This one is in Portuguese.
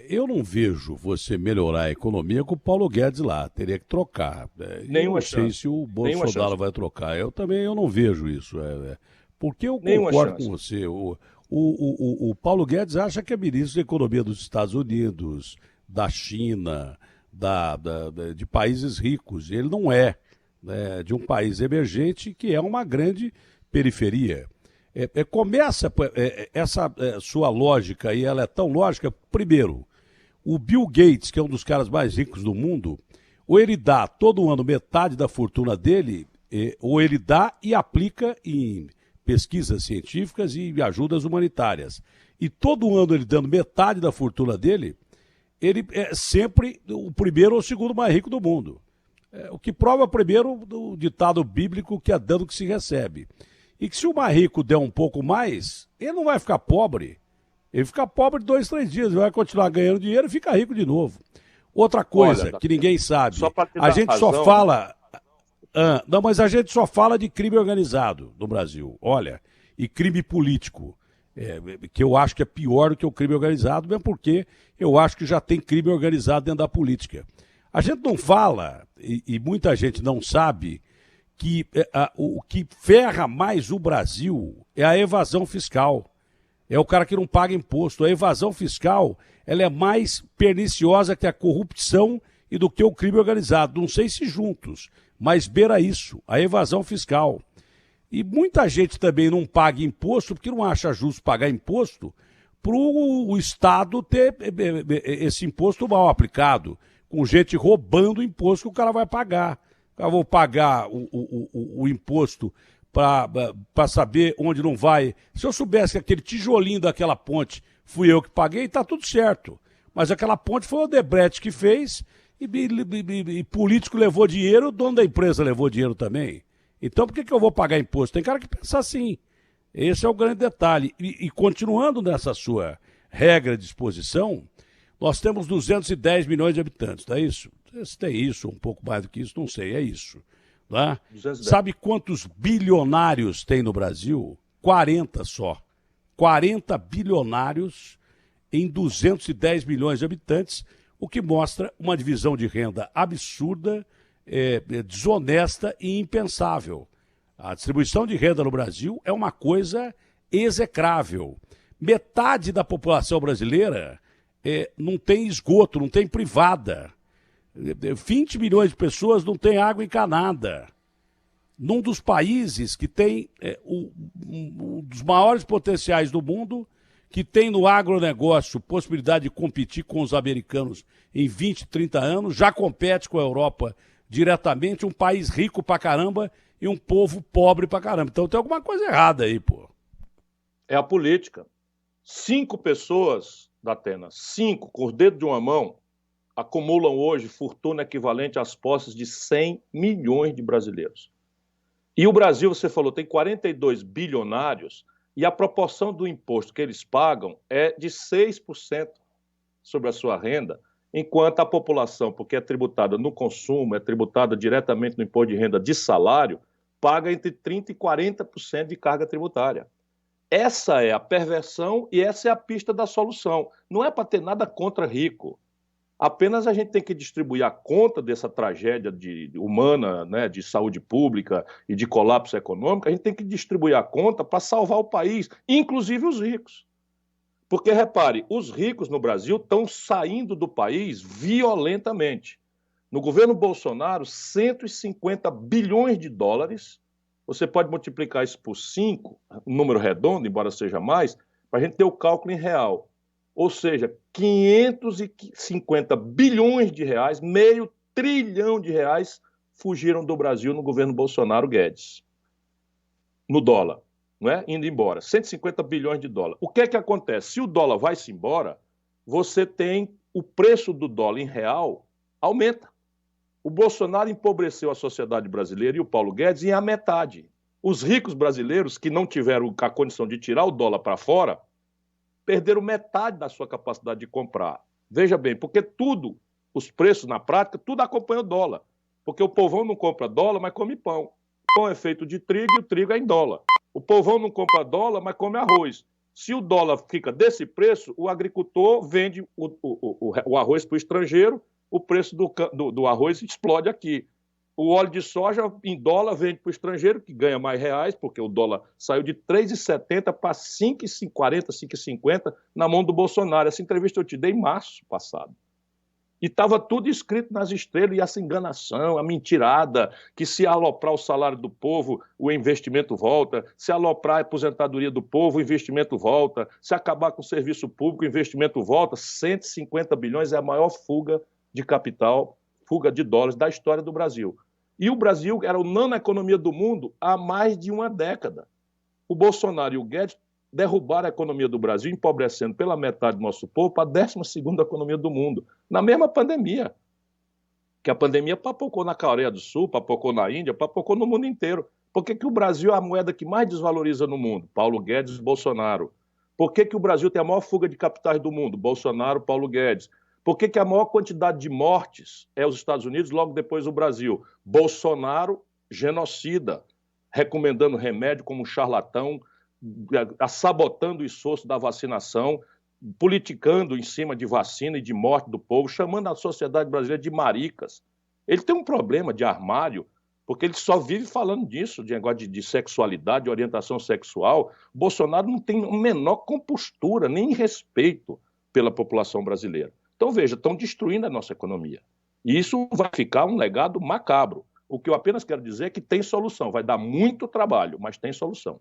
eu não vejo você melhorar a economia com o Paulo Guedes lá. Teria que trocar. Eu Nenhuma não sei chance. se o Nenhuma Bolsonaro chance. vai trocar. Eu não vejo isso. Porque eu Nenhuma concordo com chance. você. O Paulo Guedes acha que é ministro da Economia dos Estados Unidos, da China, de países ricos. Ele não é, né, de um país emergente que é uma grande periferia. Começa essa sua lógica aí, ela é tão lógica. Primeiro, o Bill Gates, que é um dos caras mais ricos do mundo, ou ele dá todo ano metade da fortuna dele, ou ele dá e aplica em pesquisas científicas e ajudas humanitárias. E todo ano ele dando metade da fortuna dele, ele é sempre o primeiro ou o segundo mais rico do mundo. O que prova, primeiro, do ditado bíblico que é dando que se recebe. E que se o mais rico der um pouco mais, ele não vai ficar pobre. Ele fica pobre 2, 3 dias, ele vai continuar ganhando dinheiro e fica rico de novo. Outra coisa Olha, que ninguém sabe, só para te a dar gente razão, só fala... não, mas a gente só fala de crime organizado no Brasil. Olha, e crime político, que eu acho que é pior do que o crime organizado, mesmo porque eu acho que já tem crime organizado dentro da política. A gente não fala, e muita gente não sabe, que o que ferra mais o Brasil é a evasão fiscal. É o cara que não paga imposto. A evasão fiscal, ela é mais perniciosa que a corrupção e do que o crime organizado. Não sei se juntos, mas beira isso, a evasão fiscal. E muita gente também não paga imposto porque não acha justo pagar imposto para o Estado ter esse imposto mal aplicado, com gente roubando o imposto que o cara vai pagar. Eu vou pagar o imposto para saber onde não vai. Se eu soubesse que aquele tijolinho daquela ponte fui eu que paguei, está tudo certo. Mas aquela ponte foi o Odebrecht que fez e político levou dinheiro, o dono da empresa levou dinheiro também. Então por que eu vou pagar imposto? Tem cara que pensa assim. Esse é o grande detalhe. E continuando nessa sua regra de exposição, nós temos 210 milhões de habitantes, não é isso? Se tem isso, um pouco mais do que isso, não sei, é isso. Tá? Sabe quantos bilionários tem no Brasil? 40 só. 40 bilionários em 210 milhões de habitantes, o que mostra uma divisão de renda absurda, desonesta e impensável. A distribuição de renda no Brasil é uma coisa execrável. Metade da população brasileira não tem esgoto, não tem privada. 20 milhões de pessoas não têm água encanada. Num dos países que tem um dos maiores potenciais do mundo, que tem no agronegócio possibilidade de competir com os americanos em 20, 30 anos, já compete com a Europa diretamente, um país rico pra caramba e um povo pobre pra caramba. Então tem alguma coisa errada aí, pô. É a política. 5 pessoas, Datena, 5, com os dedos de uma mão, acumulam hoje fortuna equivalente às posses de 100 milhões de brasileiros. E o Brasil, você falou, tem 42 bilionários e a proporção do imposto que eles pagam é de 6% sobre a sua renda, enquanto a população, porque é tributada no consumo, é tributada diretamente no imposto de renda de salário, paga entre 30% e 40% de carga tributária. Essa é a perversão e essa é a pista da solução. Não é para ter nada contra rico. Apenas a gente tem que distribuir a conta dessa tragédia humana, né, de saúde pública e de colapso econômico, a gente tem que distribuir a conta para salvar o país, inclusive os ricos. Porque, repare, os ricos no Brasil estão saindo do país violentamente. No governo Bolsonaro, 150 bilhões de dólares, você pode multiplicar isso por 5, um número redondo, embora seja mais, para a gente ter o cálculo em real. Ou seja, 550 bilhões de reais, meio trilhão de reais, fugiram do Brasil no governo Bolsonaro Guedes. No dólar, não é? Indo embora. 150 bilhões de dólares. O que é que acontece? Se o dólar vai-se embora, você tem o preço do dólar em real aumenta. O Bolsonaro empobreceu a sociedade brasileira e o Paulo Guedes em a metade. Os ricos brasileiros que não tiveram a condição de tirar o dólar para fora, perderam metade da sua capacidade de comprar. Veja bem, porque tudo, os preços na prática, tudo acompanha o dólar. Porque o povão não compra dólar, mas come pão. O pão é feito de trigo e o trigo é em dólar. O povão não compra dólar, mas come arroz. Se o dólar fica desse preço, o agricultor vende o arroz para o estrangeiro, o preço do arroz explode aqui. O óleo de soja em dólar vende para o estrangeiro, que ganha mais reais, porque o dólar saiu de 3,70 para 5,40, 5,50 na mão do Bolsonaro. Essa entrevista eu te dei em março passado. E estava tudo escrito nas estrelas, e essa enganação, a mentirada, que se aloprar o salário do povo, o investimento volta, se aloprar a aposentadoria do povo, o investimento volta, se acabar com o serviço público, o investimento volta. 150 bilhões é a maior fuga de capital, fuga de dólares da história do Brasil. E o Brasil era a nona economia do mundo há mais de uma década. O Bolsonaro e o Guedes derrubaram a economia do Brasil, empobrecendo pela metade do nosso povo para a 12ª economia do mundo, na mesma pandemia. Que a pandemia papocou na Coreia do Sul, papocou na Índia, papocou no mundo inteiro. Por que o Brasil é a moeda que mais desvaloriza no mundo? Paulo Guedes e Bolsonaro. Por que o Brasil tem a maior fuga de capitais do mundo? Bolsonaro, Paulo Guedes. Por que a maior quantidade de mortes é os Estados Unidos, logo depois o Brasil? Bolsonaro, genocida, recomendando remédio como um charlatão, sabotando o esforço da vacinação, politicando em cima de vacina e de morte do povo, chamando a sociedade brasileira de maricas. Ele tem um problema de armário, porque ele só vive falando disso, de negócio de sexualidade, de orientação sexual. Bolsonaro não tem a menor compostura, nem respeito pela população brasileira. Então, veja, estão destruindo a nossa economia. E isso vai ficar um legado macabro. O que eu apenas quero dizer é que tem solução. Vai dar muito trabalho, mas tem solução.